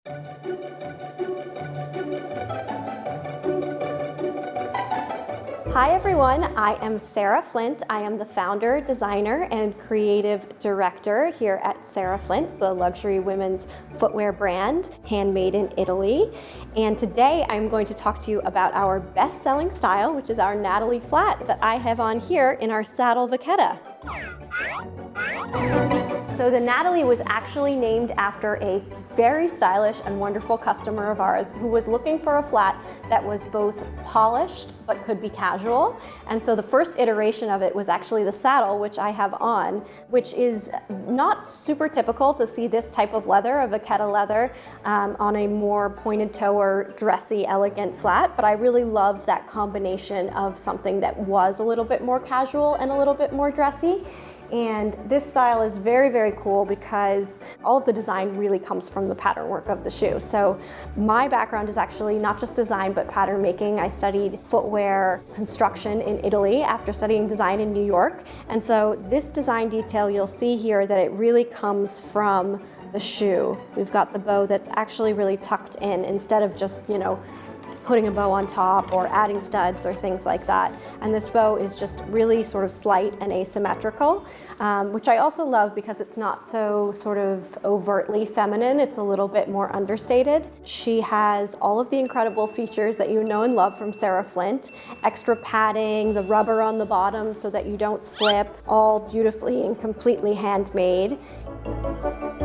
Hi everyone, I am Sarah Flint. I am the founder, designer, and creative director here at Sarah Flint, the luxury women's footwear brand, handmade in Italy. And today I'm going to talk to you about our best-selling style, which is our Natalie flat that I have on here in our saddle vachetta. So the Natalie was actually named after a very stylish and wonderful customer of ours who was looking for a flat that was both polished but could be casual. And so the first iteration of it was actually the saddle, which I have on, which is not super typical to see this type of leather, a vachetta leather, on a more pointed toe or dressy, elegant flat. But I really loved that combination of something that was a little bit more casual and a little bit more dressy. And this style is very, very cool because all of the design really comes from the pattern work of the shoe. So my background is actually not just design, but pattern making. I studied footwear construction in Italy after studying design in New York. And so this design detail, you'll see here that it really comes from the shoe. We've got the bow that's actually really tucked in instead of just, putting a bow on top or adding studs or things like that. And this bow is just really sort of slight and asymmetrical, which I also love because it's not so sort of overtly feminine. It's a little bit more understated. She has all of the incredible features that you know and love from Sarah Flint. Extra padding, the rubber on the bottom so that you don't slip, all beautifully and completely handmade.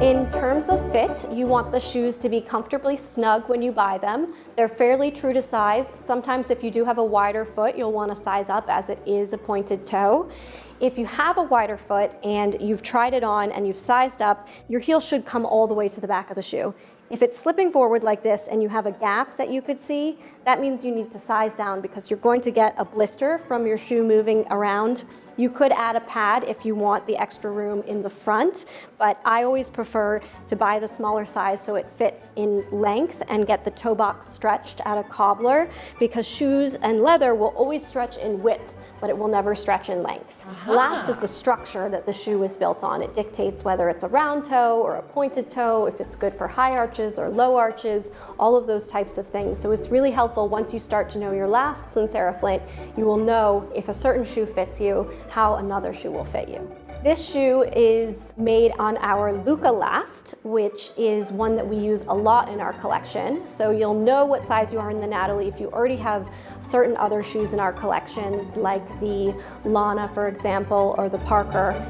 In terms of fit, you want the shoes to be comfortably snug when you buy them. They're fairly true to size. Sometimes if you do have a wider foot, you'll want to size up as it is a pointed toe. If you have a wider foot and you've tried it on and you've sized up, your heel should come all the way to the back of the shoe. If it's slipping forward like this and you have a gap that you could see, that means you need to size down because you're going to get a blister from your shoe moving around. You could add a pad if you want the extra room in the front, but I always prefer to buy the smaller size so it fits in length and get the toe box stretched at a cobbler, because shoes and leather will always stretch in width, but it will never stretch in length. Last is the structure that the shoe is built on. It dictates whether it's a round toe or a pointed toe, if it's good for high arches or low arches, all of those types of things. So it's really helpful once you start to know your lasts in Sarah Flint, you will know if a certain shoe fits you, how another shoe will fit you. This shoe is made on our Luca last, which is one that we use a lot in our collection. So you'll know what size you are in the Natalie if you already have certain other shoes in our collections, like the Lana, for example, or the Parker.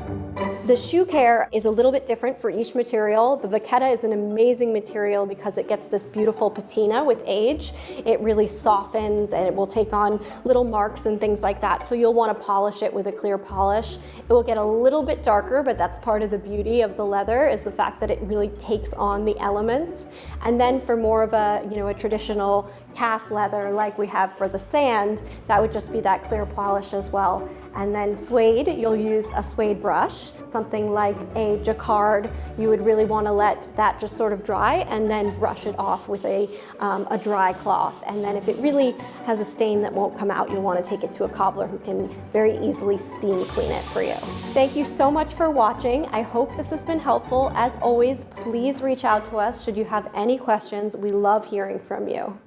The shoe care is a little bit different for each material. The vachetta is an amazing material because it gets this beautiful patina with age. It really softens and it will take on little marks and things like that. So you'll want to polish it with a clear polish. It will get a little bit darker, but that's part of the beauty of the leather, is the fact that it really takes on the elements. And then for more of a, a traditional calf leather like we have for the sand, that would just be that clear polish as well. And then suede, you'll use a suede brush. Something like a jacquard, you would really want to let that just sort of dry and then brush it off with a dry cloth. And then if it really has a stain that won't come out, you'll want to take it to a cobbler who can very easily steam clean it for you. Thank you so much for watching. I hope this has been helpful. As always, please reach out to us should you have any questions. We love hearing from you.